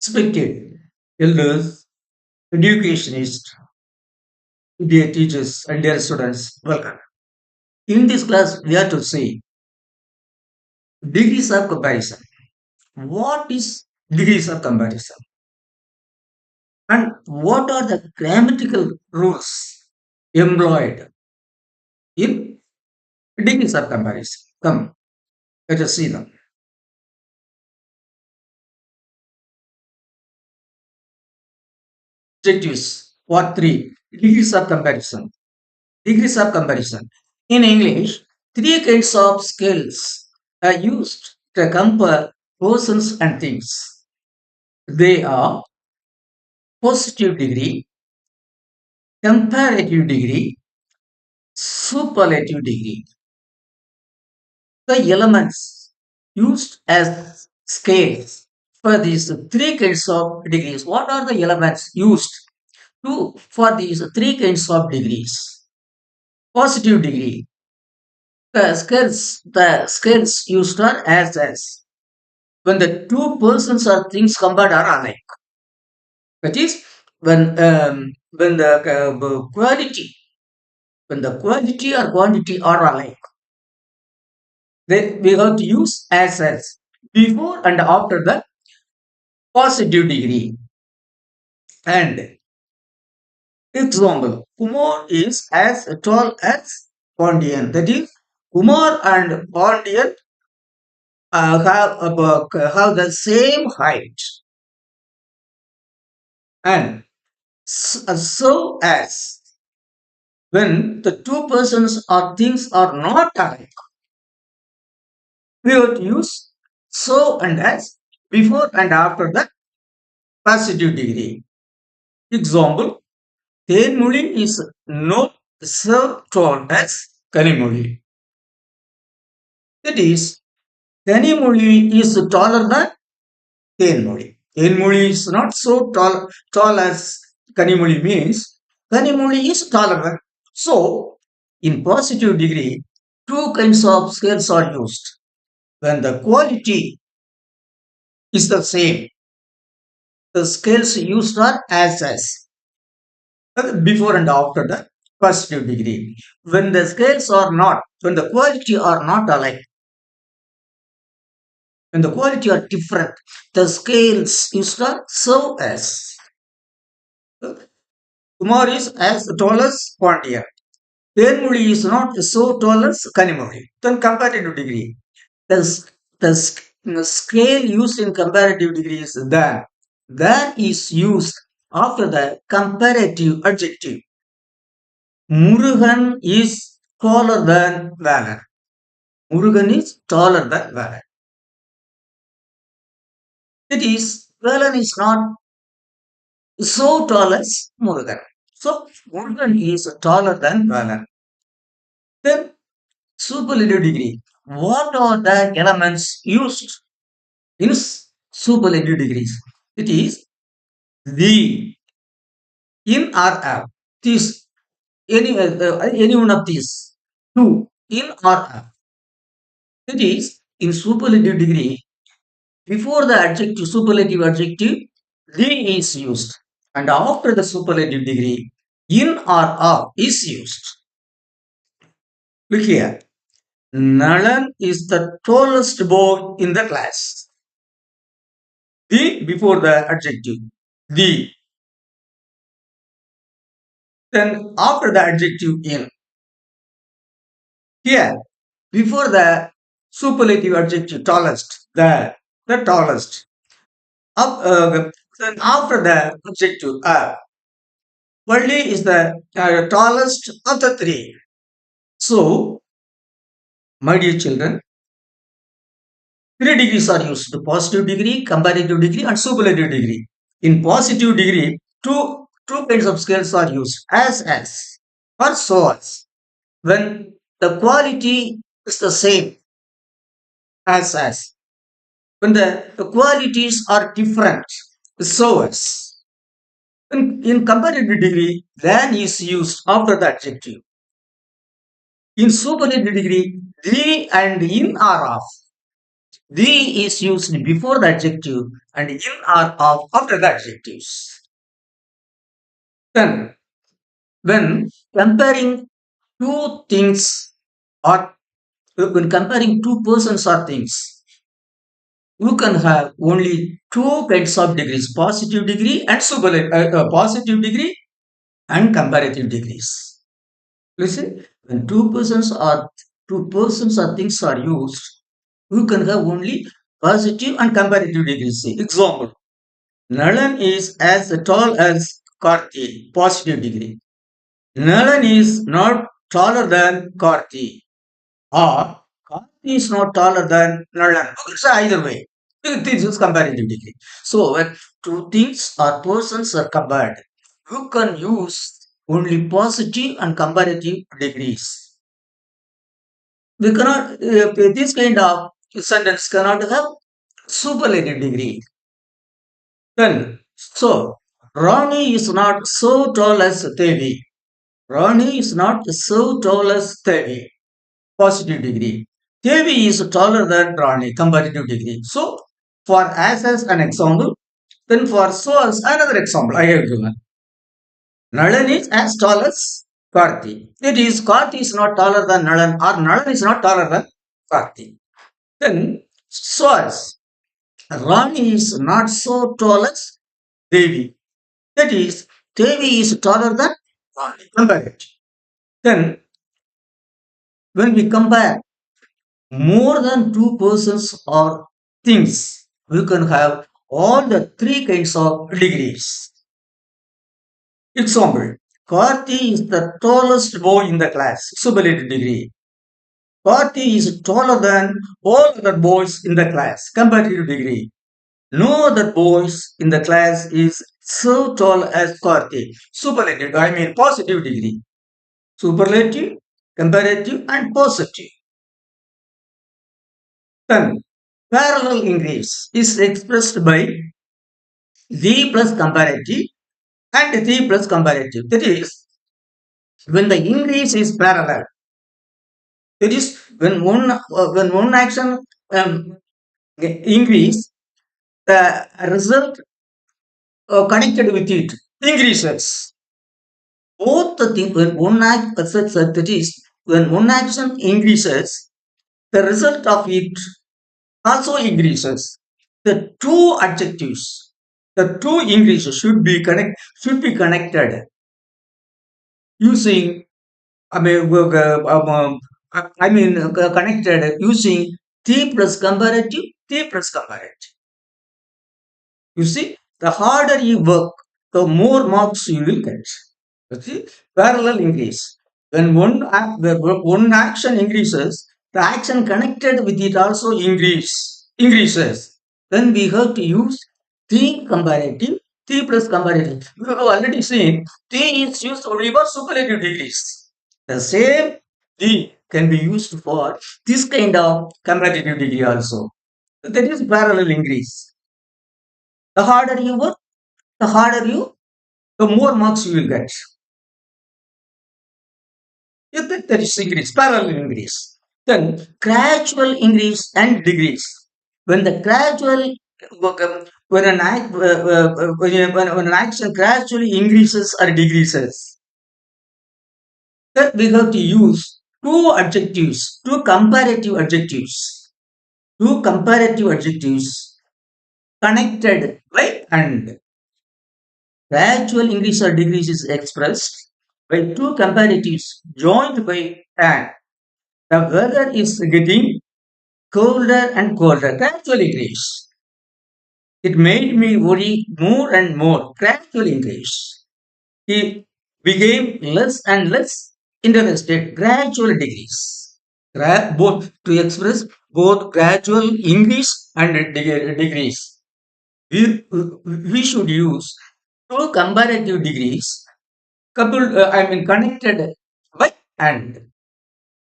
Respected elders, educationists, dear teachers, and dear students, welcome. In this class, we are to see degrees of comparison. What is degrees of comparison? And what are the grammatical rules employed in degrees of comparison? Come, let us see them. Objectives. Part 3. Degrees of comparison. Degrees of comparison. In English, three kinds of scales are used to compare persons and things. They are positive degree, comparative degree, superlative degree. The elements used as scales for these three kinds of degrees. What are the elements used for these three kinds of degrees? Positive degree. The scales used are as when the two persons or things compared are alike. That is when the quality or quantity are alike. Then we have to use as before and after the positive degree. And example, Kumar is as tall as Pondian. That is, Kumar and Pondian have the same height. And so as when the two persons or things are not alike, we have to use so and as before and after the positive degree. Example, Tenmuli is not so tall as Kanimuli. That is, Kanimuli is taller than Tenmuli. Tenmuli is not so tall as Kanimuli means Kanimuli is taller than. So, in positive degree, two kinds of scales are used. When the quality is the same, the scales used are as before and after the positive degree. When the scales are not, when the quality are not alike, when the quality are different, the scales used are so as. Kumar is as tall as Pandya. Tenmuli is not so tall as Kanimuli. Then comparative degree. The, the scale used in comparative degree is than. Than is used after the comparative adjective. Murugan is taller than Valan. Murugan is taller than Valan. That is, Valan is not so tall as Murugan. So, Murugan is taller than Valan. Then, superlative degree. What are the elements used in superlative degrees? It is the, in, or out. This, any one of these two, in or out. That is, in superlative degree, before the adjective, superlative adjective, the is used. And after the superlative degree, in or of is used. Look here. Nalan is the tallest boy in the class. The before the adjective. The. Then after the adjective in. Here, before the superlative adjective tallest, the tallest. Up, then after the adjective Worldly is the tallest of the three. So, my dear children, three degrees are used: the positive degree, comparative degree, and superlative degree. In positive degree, two kinds of scales are used: as or so as. When the quality is the same as. When the qualities are different, so as. In comparative degree, than is used after the adjective. In superlative degree, the and in are off. The is used before the adjective and in or of after the adjectives. Then, when comparing two things or when comparing two persons or things, you can have only two kinds of degrees: positive degree and positive degree and comparative degrees. Listen, when two persons or things are used, you can have only positive and comparative degrees. Say, example: Nalan is as tall as Karthi, positive degree. Nalan is not taller than Karthi, or Karthi is not taller than Nalan. So either way, this is comparative degree. So when two things or persons are compared, you can use only positive and comparative degrees. We cannot, this kind of sentence cannot have superlative degree. Then, so Ronnie is not so tall as Devi. Ronnie is not so tall as Devi. Positive degree. Devi is taller than Ronnie. Comparative degree. So, for as an example, then for so as another example, I have given. Nalan is as tall as Karthi. It is Karthi is not taller than Nalan, or Nalan is not taller than Karthi. Then, so as Rani is not so tall as Devi. That is, Devi is taller than Rani. Compare it. Then, when we compare more than two persons or things, we can have all the three kinds of degrees. Example: Karthi is the tallest boy in the class, superlative degree. Karthi is taller than all other boys in the class, comparative degree. No other boys in the class is so tall as Karthik. Superlative, I mean positive degree. Superlative, comparative, and positive. Then, parallel increase is expressed by the plus comparative and the plus comparative. That is, when the increase is parallel, that is, when one action increase, the result connected with it increases. Both the thing when one act that is when one action increases, the result of it also increases. The two adjectives, the two increases should be connected using connected using T plus comparative, T plus comparative. You see, the harder you work, the more marks you will get. You see, parallel increase. When one action increases, the action connected with it also increases. Then we have to use T comparative, T plus comparative. You have already seen T is used only for superlative degrees. The same T can be used for this kind of comparative degree also. That is parallel increase. The harder you work, the more marks you will get. That is increase, parallel increase. Then gradual increase and degrees. When the gradual, when an action gradually increases or decreases, then we have to use two comparative adjectives connected by and. Gradual increase or decrease is expressed by two comparatives joined by and. The weather is getting colder and colder. Gradual increase. It made me worry more and more. Gradual increase. He became less and less interested. Gradual decrease. Both to express both gradual increase and decrease. We should use two comparative degrees connected by and.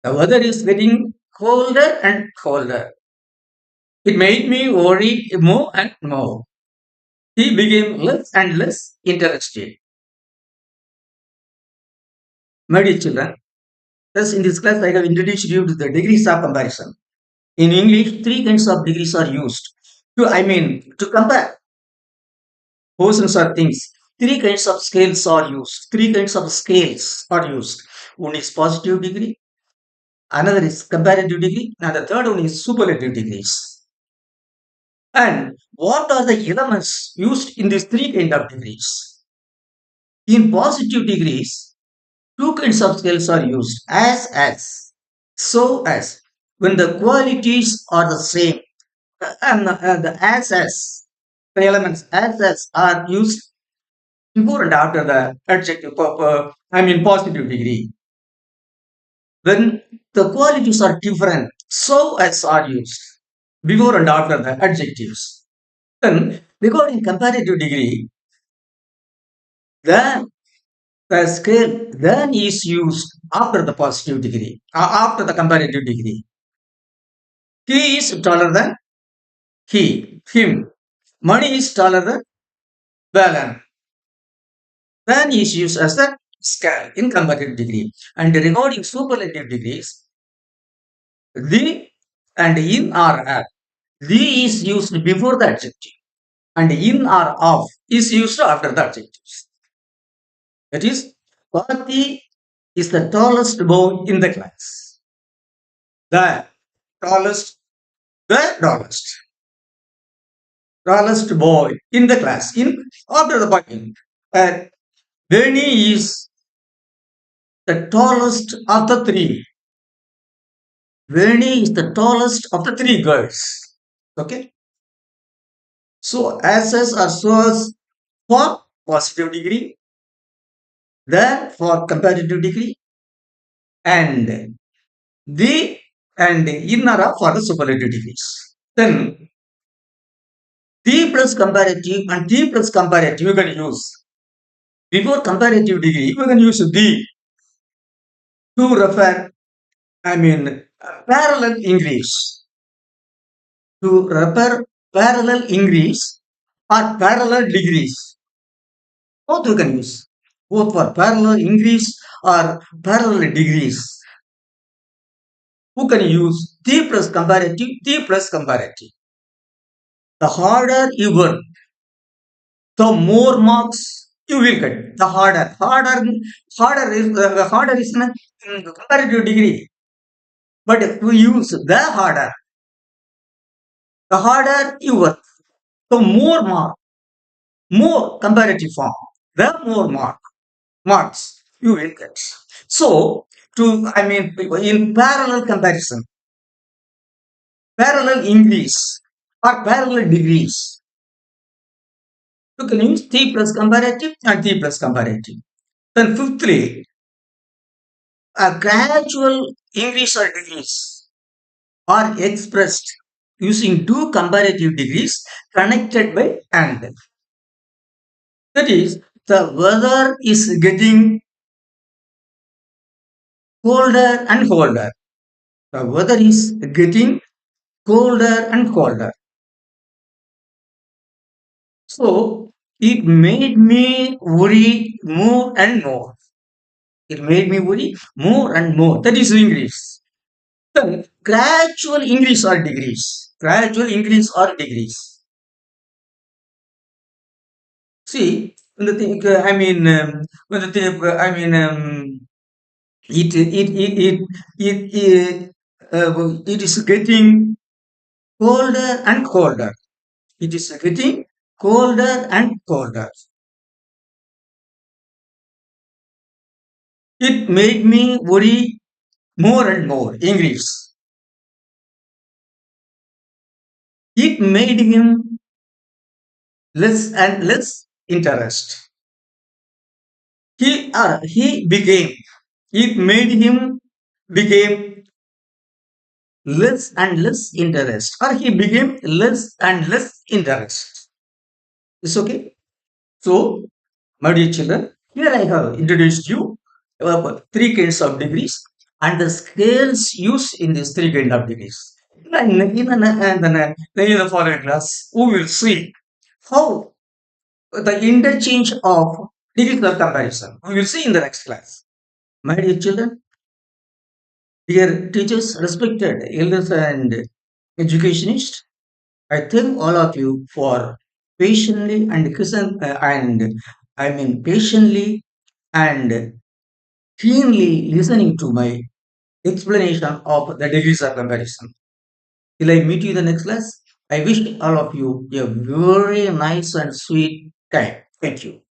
The weather is getting colder and colder. It made me worry more and more. He became less and less interested. My dear children, thus in this class I have introduced you to the degrees of comparison. In English, three kinds of degrees are used to compare persons or things. Three kinds of scales are used. Three kinds of scales are used. One is positive degree, another is comparative degree, and the third one is superlative degrees. And what are the elements used in these three kind of degrees? In positive degrees, two kinds of scales are used so as. When the qualities are the same, the as, the elements as are used before and after the adjective, positive degree. When the qualities are different, so as are used before and after the adjectives. Then, regarding comparative degree, then the scale then is used after the positive degree, after the comparative degree. He is taller than him. Money is taller than Balan. Then is used as the scale in comparative degree. And regarding superlative degrees, the and in or at. The is used before the adjective, and in or of is used after the adjectives. That is, Bharati is the tallest boy in the class. The tallest, the tallest boy in the class. In after the point, and Benny is the tallest of the three. Benny is the tallest of the three girls. Okay, so as or so as for positive degree, then for comparative degree, and the and in or of for the superlative degrees. Then the plus comparative and the plus comparative you can use. Before comparative degree, we can use the to refer, parallel English. To refer parallel English or parallel degrees. Both you can use. Both for parallel English or parallel degrees. Who can use the plus comparative. The harder you work, the more marks you will get. The harder is in comparative degree. But if we use the harder you work, the more comparative form, the more marks you will get. So, in parallel comparison, parallel English or parallel degrees, you can use T plus comparative and T plus comparative. Then, fifthly, a gradual English or degrees are expressed using two comparative degrees connected by and. That is, the weather is getting colder and colder. The weather is getting colder and colder. So it made me worry more and more. It made me worry more and more. That is English. Then gradual English or degrees. Gradual English or degrees. See, when the thing, when the thing, it is getting colder and colder. It is getting colder and colder. It made me worry more and more. English. It made him less and less interest. He became. It made him became less and less interest, or he became less and less interest. It's okay. So, my dear children, here I have introduced you three kinds of degrees and the scales used in these three kinds of degrees. In the following class, we will see how the interchange of degrees of comparison. We will see in the next class. My dear children, dear teachers, respected elders and educationist. I thank all of you for patiently patiently and keenly listening to my explanation of the degrees of comparison. Till I meet you in the next class, I wish all of you a very nice and sweet time. Thank you.